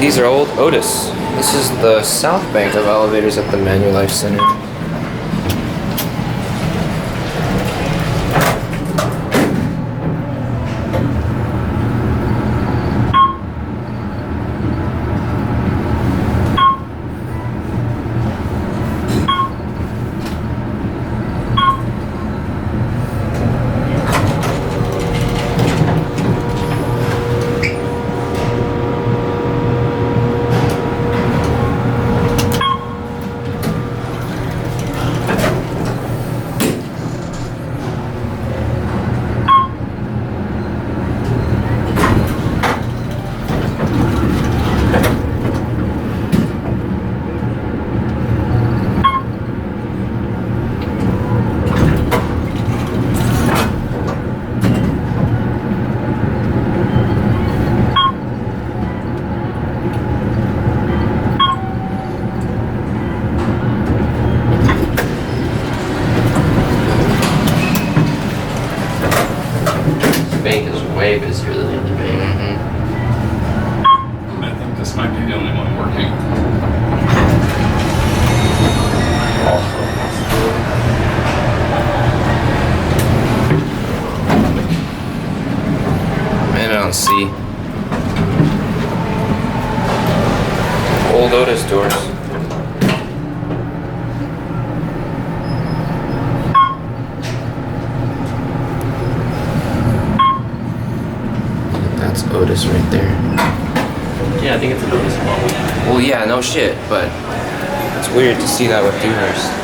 These are old OTIS. This is the south bank of elevators at the Manulife Centre. Bank is way busier than the other bank. I think this might be the only one working. Man, I don't see. Old OTIS doors. That's OTIS right there. Yeah, I think it's an Otis model. Well, yeah, no shit, but it's weird to see that with Dewhurst.